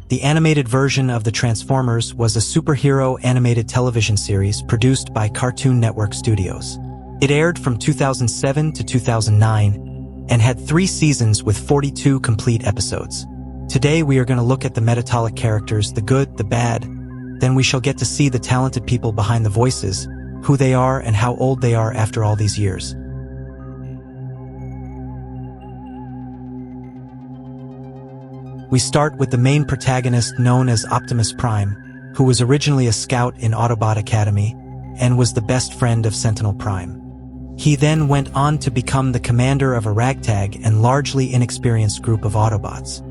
The animated version of the Transformers was a superhero animated television series produced by Cartoon Network Studios. It aired from 2007 to 2009 and had 3 seasons with 42 complete episodes. Today we are going to look at the metatolic characters, the good, the bad. Then we shall get to see the talented people behind the voices, who they are and how old they are after all these years. We start with the main protagonist known as Optimus Prime, who was originally a scout in Autobot Academy and was the best friend of Sentinel Prime. He then went on to become the commander of a ragtag and largely inexperienced group of Autobots.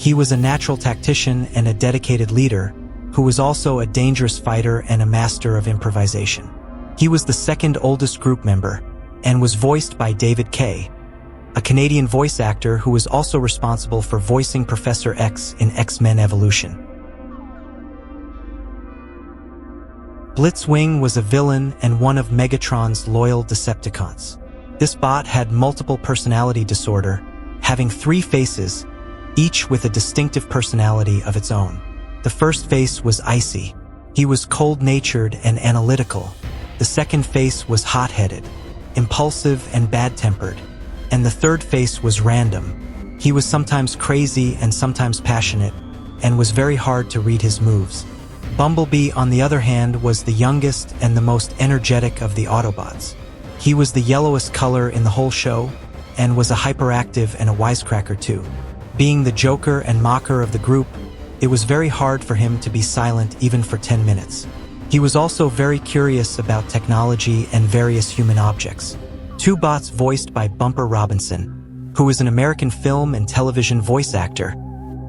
He was a natural tactician and a dedicated leader, who was also a dangerous fighter and a master of improvisation. He was the second oldest group member and was voiced by David Kaye, a Canadian voice actor who was also responsible for voicing Professor X in X-Men Evolution. Blitzwing was a villain and one of Megatron's loyal Decepticons. This bot had multiple personality disorder, having 3 faces, each with a distinctive personality of its own. The first face was icy. He was cold-natured and analytical. The second face was hot-headed, impulsive and bad-tempered. And the third face was random. He was sometimes crazy and sometimes passionate, and was very hard to read his moves. Bumblebee, on the other hand, was the youngest and the most energetic of the Autobots. He was the yellowest color in the whole show, and was a hyperactive and a wisecracker too. Being the joker and mocker of the group, it was very hard for him to be silent even for 10 minutes. He was also very curious about technology and various human objects. 2 bots voiced by Bumper Robinson, who is an American film and television voice actor,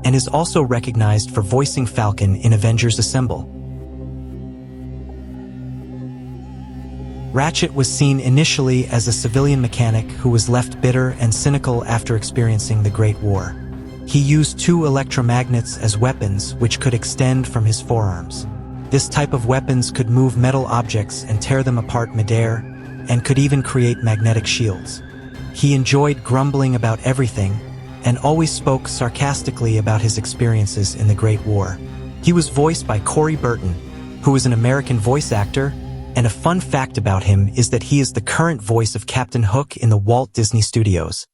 and is also recognized for voicing Falcon in Avengers Assemble. Ratchet was seen initially as a civilian mechanic who was left bitter and cynical after experiencing the Great War. He used 2 electromagnets as weapons which could extend from his forearms. This type of weapons could move metal objects and tear them apart midair, and could even create magnetic shields. He enjoyed grumbling about everything, and always spoke sarcastically about his experiences in the Great War. He was voiced by Corey Burton, who is an American voice actor, and a fun fact about him is that he is the current voice of Captain Hook in the Walt Disney Studios.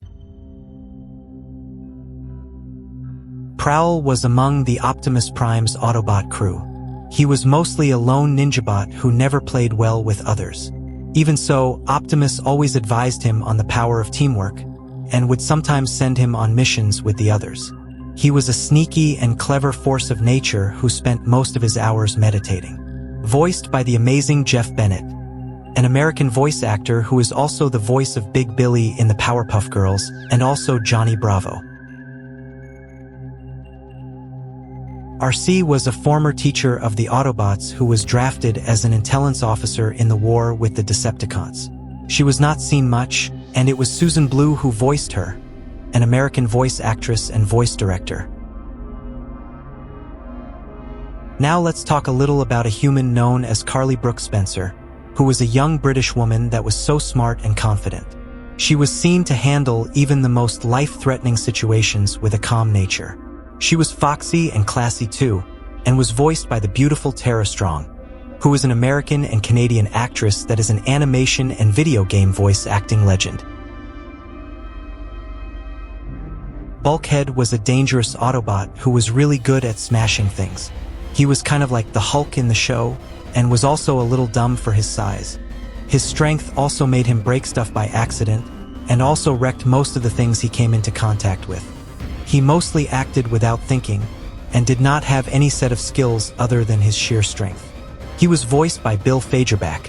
Prow was among the Optimus Prime's Autobot crew. He was mostly a lone ninjabot who never played well with others. Even so, Optimus always advised him on the power of teamwork, and would sometimes send him on missions with the others. He was a sneaky and clever force of nature who spent most of his hours meditating. Voiced by the amazing Jeff Bennett, an American voice actor who is also the voice of Big Billy in the Powerpuff Girls, and also Johnny Bravo. RC was a former teacher of the Autobots who was drafted as an intelligence officer in the war with the Decepticons. She was not seen much, and it was Susan Blue who voiced her, an American voice actress and voice director. Now let's talk a little about a human known as Carly Brooke Spencer, who was a young British woman that was so smart and confident. She was seen to handle even the most life-threatening situations with a calm nature. She was foxy and classy too, and was voiced by the beautiful Tara Strong, who is an American and Canadian actress that is an animation and video game voice acting legend. Bulkhead was a dangerous Autobot who was really good at smashing things. He was kind of like the Hulk in the show, and was also a little dumb for his size. His strength also made him break stuff by accident, and also wrecked most of the things he came into contact with. He mostly acted without thinking, and did not have any set of skills other than his sheer strength. He was voiced by Bill Fagerback,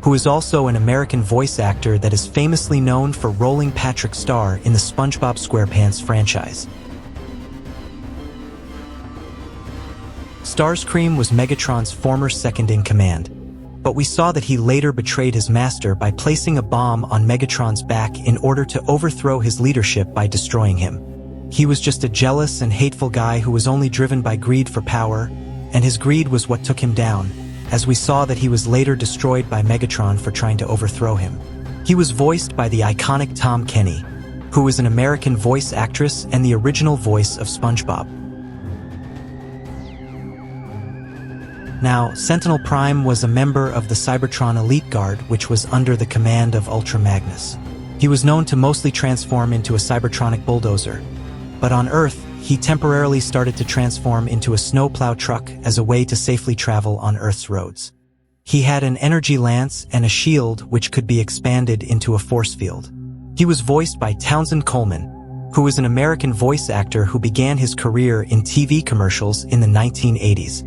who is also an American voice actor that is famously known for rolling Patrick Star in the SpongeBob SquarePants franchise. Starscream was Megatron's former second-in-command, but we saw that he later betrayed his master by placing a bomb on Megatron's back in order to overthrow his leadership by destroying him. He was just a jealous and hateful guy who was only driven by greed for power, and his greed was what took him down, as we saw that he was later destroyed by Megatron for trying to overthrow him. He was voiced by the iconic Tom Kenny, who is an American voice actress and the original voice of SpongeBob. Now, Sentinel Prime was a member of the Cybertron Elite Guard, which was under the command of Ultra Magnus. He was known to mostly transform into a cybertronic bulldozer, but on Earth, he temporarily started to transform into a snowplow truck as a way to safely travel on Earth's roads. He had an energy lance and a shield which could be expanded into a force field. He was voiced by Townsend Coleman, who is an American voice actor who began his career in TV commercials in the 1980s.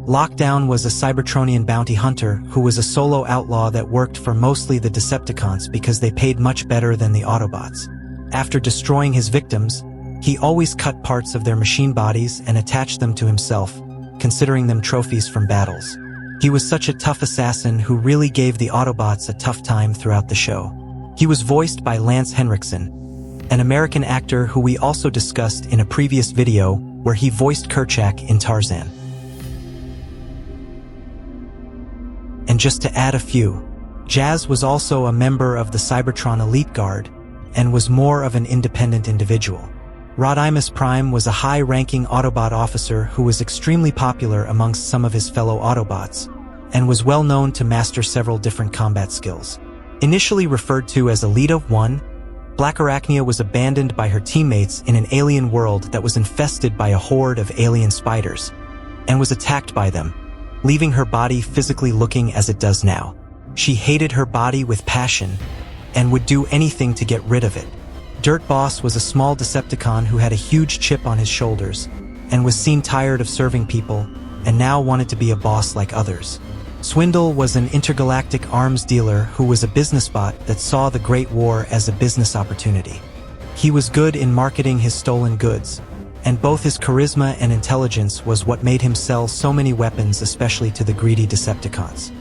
Lockdown was a Cybertronian bounty hunter who was a solo outlaw that worked for mostly the Decepticons because they paid much better than the Autobots. After destroying his victims, he always cut parts of their machine bodies and attached them to himself, considering them trophies from battles. He was such a tough assassin who really gave the Autobots a tough time throughout the show. He was voiced by Lance Henriksen, an American actor who we also discussed in a previous video where he voiced Kerchak in Tarzan. And just to add a few, Jazz was also a member of the Cybertron Elite Guard and was more of an independent individual. Optimus Prime was a high-ranking Autobot officer who was extremely popular amongst some of his fellow Autobots and was well known to master several different combat skills. Initially referred to as Elita 1, Black Arachnia was abandoned by her teammates in an alien world that was infested by a horde of alien spiders and was attacked by them, leaving her body physically looking as it does now. She hated her body with passion and would do anything to get rid of it. Dirt Boss was a small Decepticon who had a huge chip on his shoulders and was seen tired of serving people and now wanted to be a boss like others. Swindle was an intergalactic arms dealer who was a business bot that saw the Great War as a business opportunity. He was good in marketing his stolen goods, and both his charisma and intelligence was what made him sell so many weapons, especially to the greedy Decepticons.